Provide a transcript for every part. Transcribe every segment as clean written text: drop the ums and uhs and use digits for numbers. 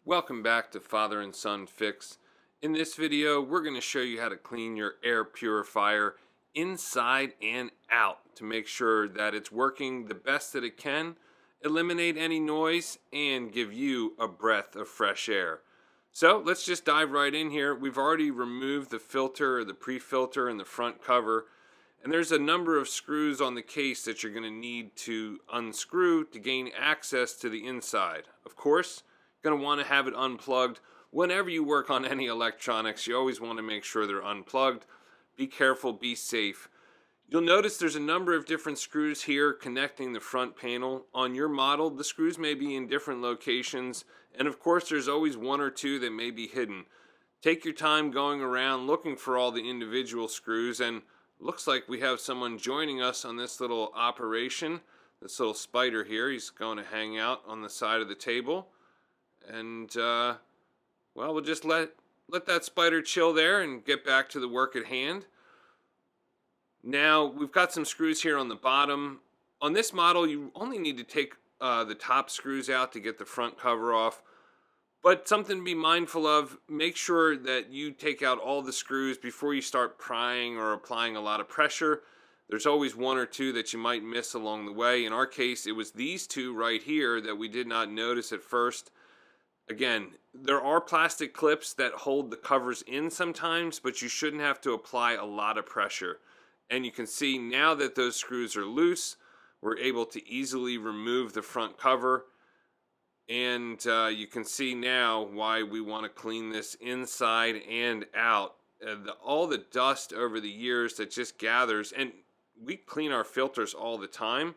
Welcome back to Father and Son Fix. In this video, we're going to show you how to clean your air purifier inside and out to make sure that it's working the best that it can, eliminate any noise, and give you a breath of fresh air. So let's just dive right in here. We've already removed the filter or the pre-filter and the front cover, and there's a number of screws on the case that you're going to need to unscrew to gain access to the inside. Of course, going to want to have it unplugged. Whenever you work on any electronics, you always want to make sure they're unplugged. Be careful, be safe. You'll notice there's a number of different screws here connecting the front panel. On your model, the screws may be in different locations, and of course there's always one or two that may be hidden. Take your time going around looking for all the individual screws, and looks like we have someone joining us on this little operation. This little spider here, he's going to hang out on the side of the table. And well, we'll just let that spider chill there and get back to the work at hand. Now we've got some screws here on the bottom. On this model, you only need to take the top screws out to get the front cover off. But something to be mindful of, make sure that you take out all the screws before you start prying or applying a lot of pressure. There's always one or two that you might miss along the way. In our case, it was these two right here that we did not notice at first. Again, there are plastic clips that hold the covers in sometimes, but you shouldn't have to apply a lot of pressure. And you can see now that those screws are loose, we're able to easily remove the front cover. And you can see now why we want to clean this inside and out. All the dust over the years that just gathers, and we clean our filters all the time.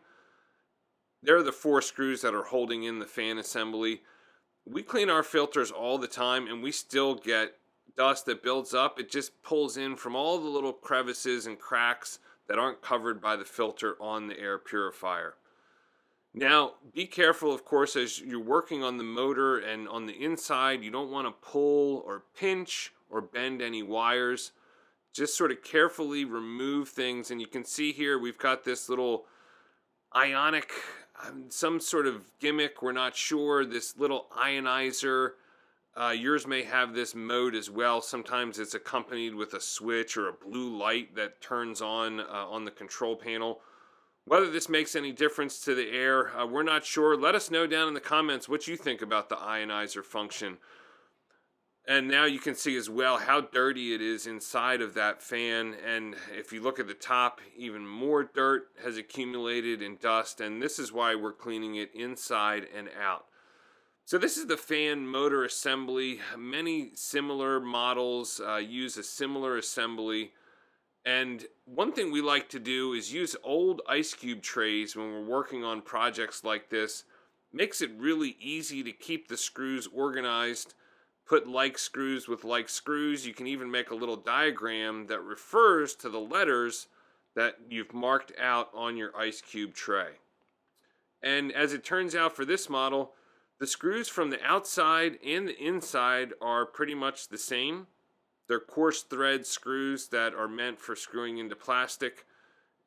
There are the 4 screws that are holding in the fan assembly. We clean our filters all the time and we still get dust that builds up. It just pulls in from all the little crevices and cracks that aren't covered by the filter on the air purifier. Now, be careful, of course, as you're working on the motor and on the inside. You don't want to pull or pinch or bend any wires. Just sort of carefully remove things. And you can see here we've got this little ionic, some sort of gimmick, we're not sure, this little ionizer. Yours may have this mode as well. Sometimes it's accompanied with a switch or a blue light that turns on the control panel. Whether this makes any difference to the air, we're not sure. Let us know down in the comments what you think about the ionizer function. And now you can see as well how dirty it is inside of that fan. And if you look at the top, even more dirt has accumulated in dust. And this is why we're cleaning it inside and out. So this is the fan motor assembly. Many similar models use a similar assembly. And one thing we like to do is use old ice cube trays when we're working on projects like this. Makes it really easy to keep the screws organized. Put like screws with like screws. You can even make a little diagram that refers to the letters that you've marked out on your ice cube tray. And as it turns out for this model, the screws from the outside and the inside are pretty much the same. They're coarse thread screws that are meant for screwing into plastic.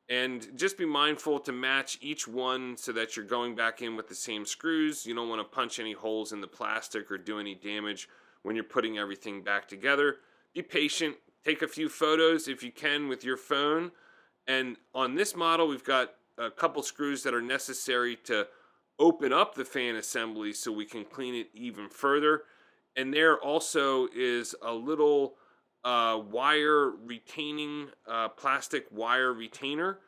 And just be mindful to match each one so that you're going back in with the same screws. You don't want to punch any holes in the plastic or do any damage when you're putting everything back together. Be patient. Take a few photos if you can with your phone. And on this model, we've got a couple screws that are necessary to open up the fan assembly so we can clean it even further. And there also is a little wire retaining, plastic wire retainer.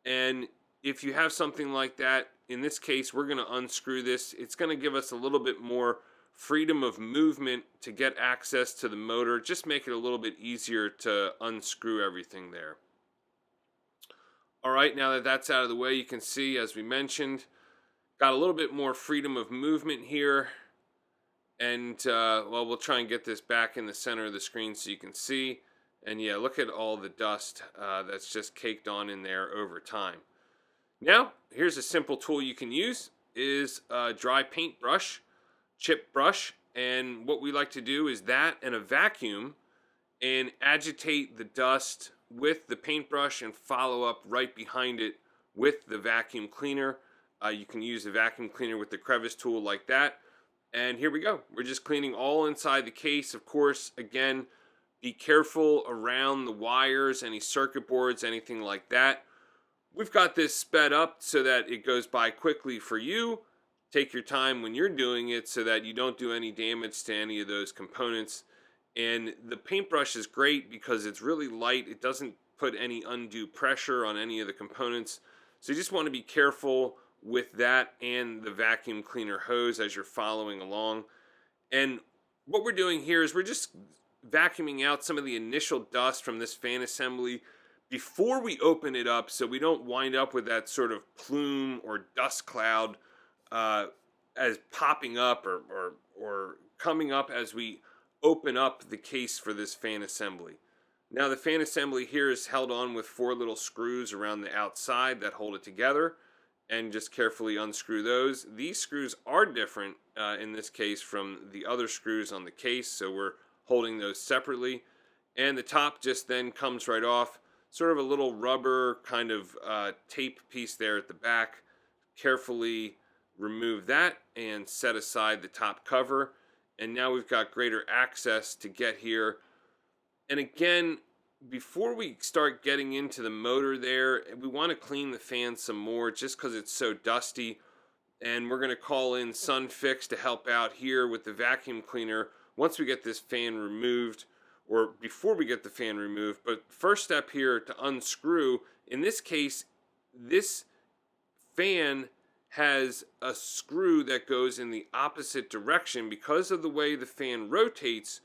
And if you have something like that, in this case, we're going to unscrew this. It's going to give us a little bit more freedom of movement to get access to the motor. Just make it a little bit easier to unscrew everything there. All right, now that that's out of the way, you can see, as we mentioned, got a little bit more freedom of movement here. And well, we'll try and get this back in the center of the screen so you can see. And yeah, look at all the dust that's just caked on in there over time. Now, here's a simple tool you can use, is a dry paint brush, chip brush. And what we like to do is that and a vacuum and agitate the dust with the paintbrush and follow up right behind it with the vacuum cleaner. You can use the vacuum cleaner with the crevice tool like that. And here we go. We're just cleaning all inside the case. Of course, again, be careful around the wires, any circuit boards, anything like that. We've got this sped up so that it goes by quickly for you. Take your time when you're doing it so that you don't do any damage to any of those components. And the paintbrush is great because it's really light. It doesn't put any undue pressure on any of the components. So you just want to be careful with that and the vacuum cleaner hose as you're following along. And what we're doing here is we're just vacuuming out some of the initial dust from this fan assembly before we open it up, so we don't wind up with that sort of plume or dust cloud as popping up or coming up as we open up the case for this fan assembly. Now the fan assembly here is held on with 4 little screws around the outside that hold it together, and just carefully unscrew those. These screws are different in this case from the other screws on the case, so we're holding those separately. And the top just then comes right off, sort of a little rubber kind of tape piece there at the back. Carefully remove that and set aside the top cover. And now we've got greater access to get here. And again, before we start getting into the motor there, we want to clean the fan some more just because it's so dusty. And we're going to call in Sunfix to help out here with the vacuum cleaner once we get this fan removed, or before we get the fan removed. But first step here to unscrew, in this case, this fan has a screw that goes in the opposite direction. Because of the way the fan rotates,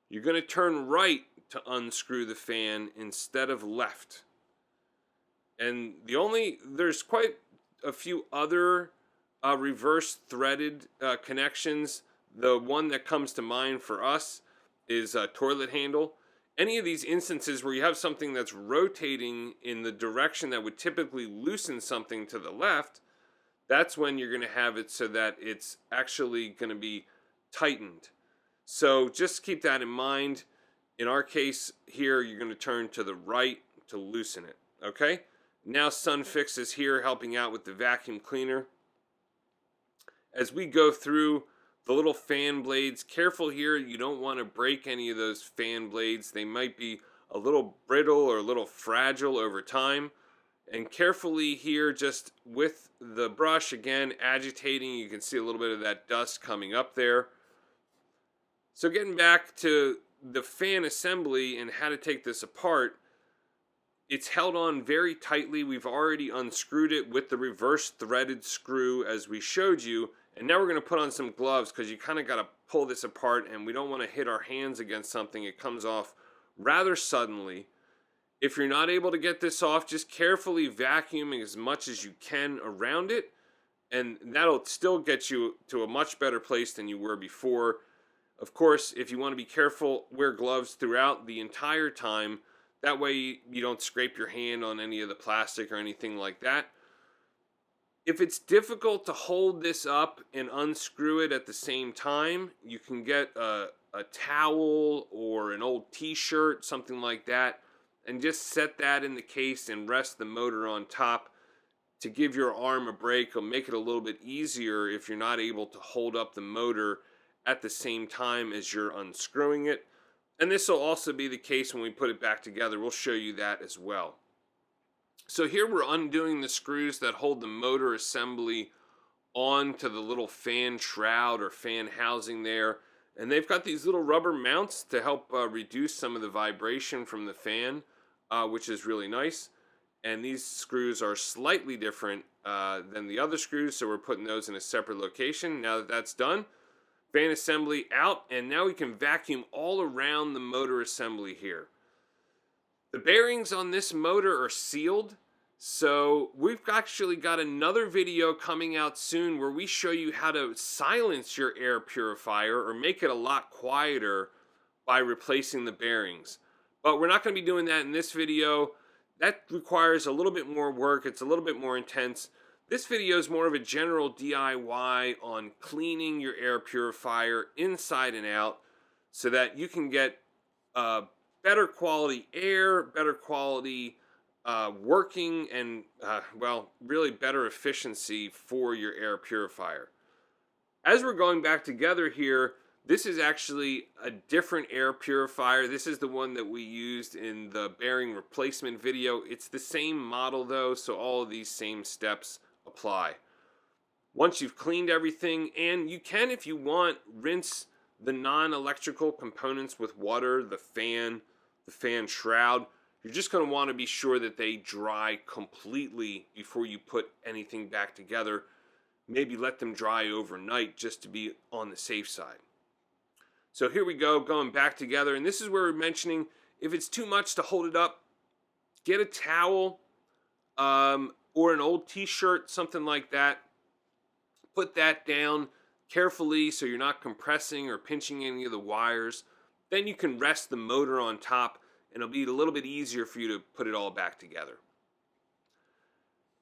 you're going to turn right to unscrew the fan instead of left. And there's quite a few other reverse threaded connections. The one that comes to mind for us is a toilet handle. Any of these instances where you have something that's rotating in the direction that would typically loosen something to the left, that's when you're going to have it so that it's actually going to be tightened. So just keep that in mind. In our case here, you're going to turn to the right to loosen it. Okay? Now Sunfix is here helping out with the vacuum cleaner. As we go through the little fan blades, careful here, you don't want to break any of those fan blades. They might be a little brittle or a little fragile over time. And carefully here, just with the brush, again, agitating, you can see a little bit of that dust coming up there. So getting back to the fan assembly and how to take this apart, it's held on very tightly. We've already unscrewed it with the reverse threaded screw as we showed you. And now we're going to put on some gloves because you kind of got to pull this apart, and we don't want to hit our hands against something. It comes off rather suddenly. If you're not able to get this off, just carefully vacuum as much as you can around it, and that'll still get you to a much better place than you were before. Of course, if you want to be careful, wear gloves throughout the entire time. That way you don't scrape your hand on any of the plastic or anything like that. If it's difficult to hold this up and unscrew it at the same time, you can get a towel or an old t-shirt, something like that, and just set that in the case and rest the motor on top to give your arm a break. It'll make it a little bit easier if you're not able to hold up the motor at the same time as you're unscrewing it. And this will also be the case when we put it back together. We'll show you that as well. So here we're undoing the screws that hold the motor assembly onto the little fan shroud or fan housing there. And they've got these little rubber mounts to help reduce some of the vibration from the fan, which is really nice. And these screws are slightly different than the other screws, so we're putting those in a separate location. Now that that's done, fan assembly out, and now we can vacuum all around the motor assembly here. The bearings on this motor are sealed, so we've actually got another video coming out soon where we show you how to silence your air purifier or make it a lot quieter by replacing the bearings. But we're not going to be doing that in this video. That requires a little bit more work. It's a little bit more intense. This video is more of a general DIY on cleaning your air purifier inside and out so that you can get better quality air, better quality working, and well, really better efficiency for your air purifier. As we're going back together here, this is actually a different air purifier. This is the one that we used in the bearing replacement video. It's the same model though, so all of these same steps apply. Once you've cleaned everything, and you can, if you want, rinse the non-electrical components with water, the fan shroud. You're just going to want to be sure that they dry completely before you put anything back together. Maybe let them dry overnight just to be on the safe side. So here we go, going back together, and this is where we're mentioning if it's too much to hold it up, get a towel or an old t-shirt, something like that. Put that down carefully so you're not compressing or pinching any of the wires. Then you can rest the motor on top, and it'll be a little bit easier for you to put it all back together.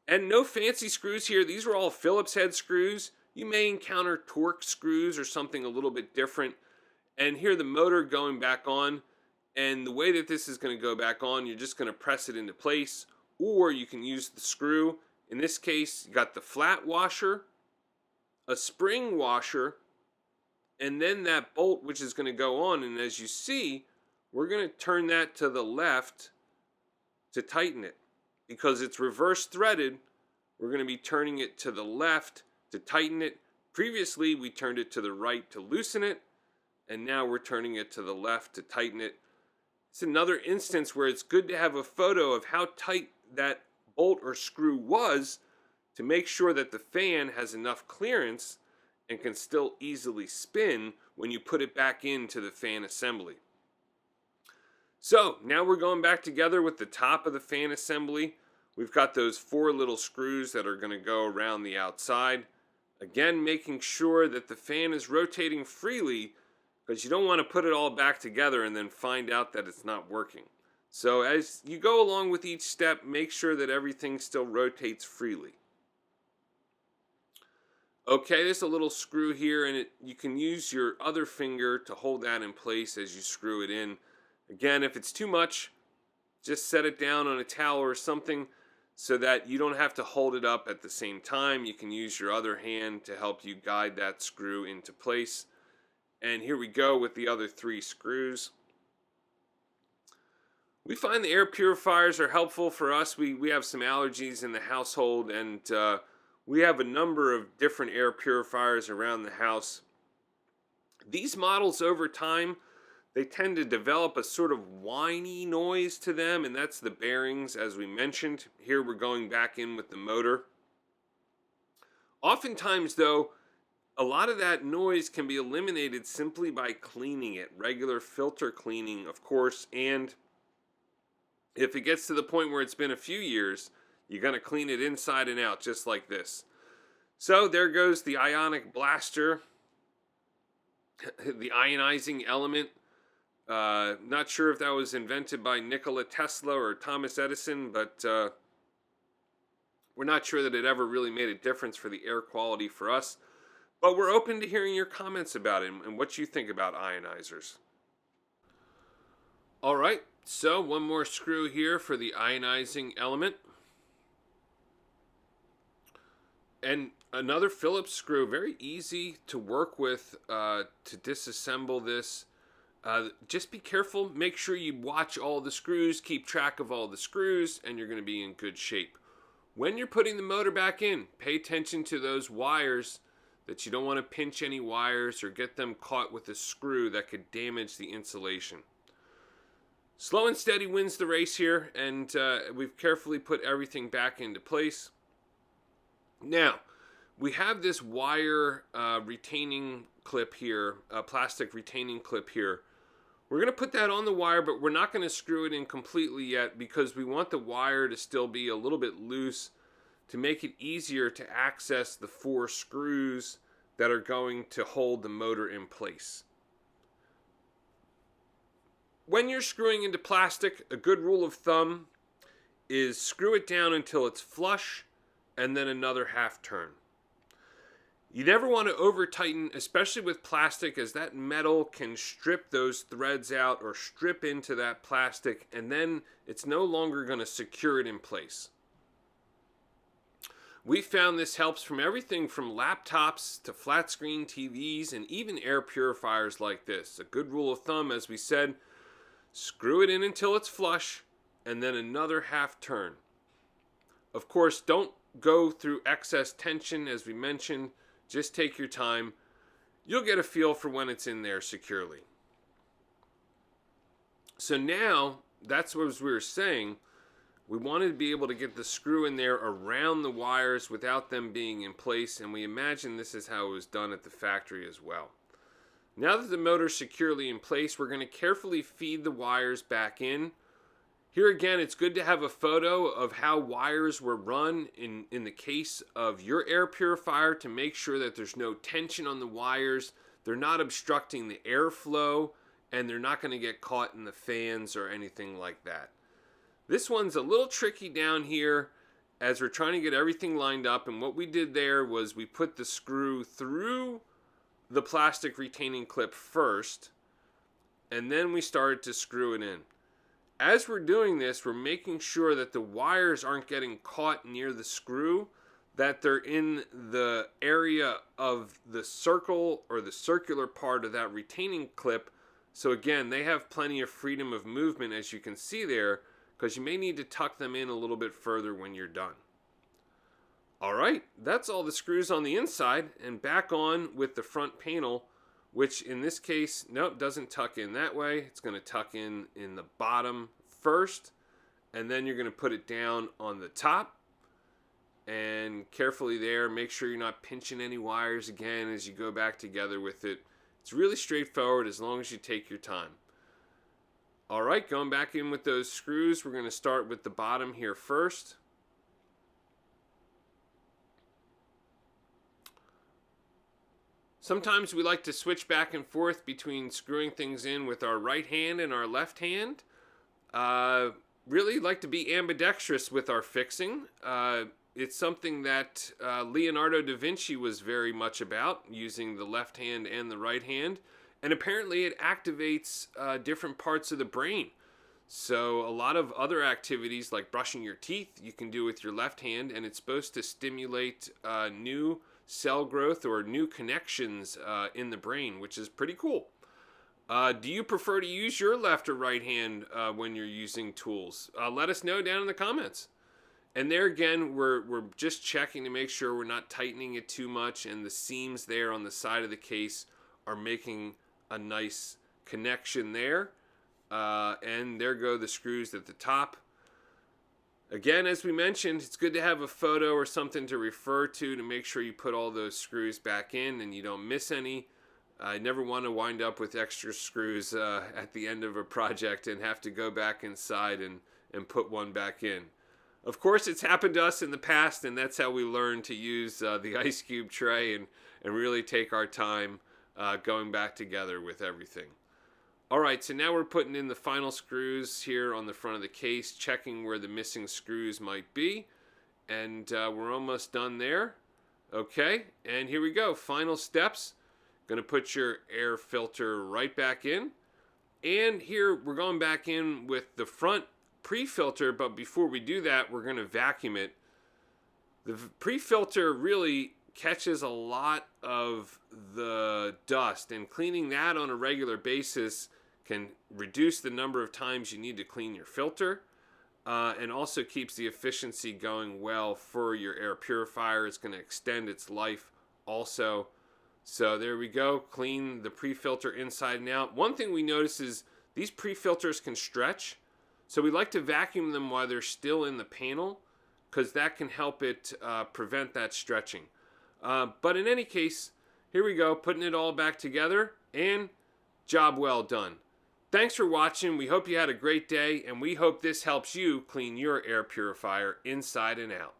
And no fancy screws here. These are all Phillips head screws. You may encounter Torx screws or something a little bit different. And here the motor going back on. And the way that this is going to go back on, you're just going to press it into place. Or you can use the screw. In this case, you got the flat washer, a spring washer, and then that bolt which is going to go on. And as you see, we're going to turn that to the left to tighten it. Because it's reverse threaded, we're going to be turning it to the left to tighten it. Previously, we turned it to the right to loosen it, and now we're turning it to the left to tighten it. It's another instance where it's good to have a photo of how tight that bolt or screw was to make sure that the fan has enough clearance and can still easily spin when you put it back into the fan assembly. So now we're going back together with the top of the fan assembly. We've got those 4 little screws that are going to go around the outside. Again, making sure that the fan is rotating freely, because you don't want to put it all back together and then find out that it's not working. So as you go along with each step, make sure that everything still rotates freely. Okay, there's a little screw here, and you can use your other finger to hold that in place as you screw it in. Again, if it's too much, just set it down on a towel or something so that you don't have to hold it up at the same time. You can use your other hand to help you guide that screw into place. And here we go with the other 3 screws. We find the air purifiers are helpful for us. We have some allergies in the household, and we have a number of different air purifiers around the house. These models over time, they tend to develop a sort of whiny noise to them, and that's the bearings, as we mentioned. Here we're going back in with the motor. Oftentimes, though, a lot of that noise can be eliminated simply by cleaning it. Regular filter cleaning, of course, and if it gets to the point where it's been a few years, you're going to clean it inside and out, just like this. So there goes the ionic blaster, the ionizing element. Not sure if that was invented by Nikola Tesla or Thomas Edison, but we're not sure that it ever really made a difference for the air quality for us. But we're open to hearing your comments about it and what you think about ionizers. All right, so one more screw here for the ionizing element. And another Phillips screw, very easy to work with to disassemble this. Just be careful, make sure you watch all the screws, keep track of all the screws, and you're going to be in good shape. When you're putting the motor back in, pay attention to those wires, that you don't want to pinch any wires or get them caught with a screw that could damage the insulation. Slow and steady wins the race here, and we've carefully put everything back into place. Now, we have this wire retaining clip here, a plastic retaining clip here. We're going to put that on the wire, but we're not going to screw it in completely yet because we want the wire to still be a little bit loose to make it easier to access the 4 screws that are going to hold the motor in place. When you're screwing into plastic, a good rule of thumb is screw it down until it's flush and then another half turn. You never want to over tighten, especially with plastic, as that metal can strip those threads out or strip into that plastic, and then it's no longer going to secure it in place. We found this helps from everything from laptops to flat screen TVs and even air purifiers like this. A good rule of thumb, as we said, screw it in until it's flush and then another half turn. Of course, don't go through excess tension, as we mentioned. Just take your time. You'll get a feel for when it's in there securely. So now, that's what we were saying. We wanted to be able to get the screw in there around the wires without them being in place, and we imagine this is how it was done at the factory as well. Now that the motor's securely in place, we're going to carefully feed the wires back in. Here again, it's good to have a photo of how wires were run in the case of your air purifier to make sure that there's no tension on the wires, they're not obstructing the airflow, and they're not going to get caught in the fans or anything like that. This one's a little tricky down here as we're trying to get everything lined up, and what we did there was we put the screw through the plastic retaining clip first, and then we started to screw it in. As we're doing this, we're making sure that the wires aren't getting caught near the screw, that they're in the area of the circle or the circular part of that retaining clip. So again, they have plenty of freedom of movement, as you can see there, because you may need to tuck them in a little bit further when you're done. All right, that's all the screws on the inside, and back on with the front panel, which in this case, nope, doesn't tuck in that way. It's going to tuck in the bottom first, and then you're going to put it down on the top, and carefully there, make sure you're not pinching any wires again as you go back together with it. It's really straightforward as long as you take your time. All right, going back in with those screws, we're going to start with the bottom here first. Sometimes we like to switch back and forth between screwing things in with our right hand and our left hand. Really like to be ambidextrous with our fixing. It's something that Leonardo da Vinci was very much about, using the left hand and the right hand. And apparently it activates different parts of the brain. So a lot of other activities like brushing your teeth you can do with your left hand, and it's supposed to stimulate new cell growth or new connections in the brain, which is pretty cool. Do you prefer to use your left or right hand when you're using tools? Let us know down in the comments. And there again, we're just checking to make sure we're not tightening it too much, and the seams there on the side of the case are making a nice connection there. And there go the screws at the top. Again, as we mentioned, it's good to have a photo or something to refer to make sure you put all those screws back in and you don't miss any. I never want to wind up with extra screws at the end of a project and have to go back inside and put one back in. Of course, it's happened to us in the past, and that's how we learn to use the ice cube tray and really take our time going back together with everything. All right, so now we're putting in the final screws here on the front of the case, checking where the missing screws might be, and we're almost done there. Okay, and here we go, final steps. Gonna put your air filter right back in, and here we're going back in with the front pre-filter, but before we do that, we're gonna vacuum it. The pre-filter really catches a lot of the dust, and cleaning that on a regular basis can reduce the number of times you need to clean your filter, and also keeps the efficiency going well for your air purifier. It's going to extend its life also. So there we go, clean the pre-filter inside and out. One thing we notice is these pre-filters can stretch, so we like to vacuum them while they're still in the panel, because that can help it prevent that stretching. But in any case, here we go, putting it all back together, and job well done. Thanks for watching. We hope you had a great day, and we hope this helps you clean your air purifier inside and out.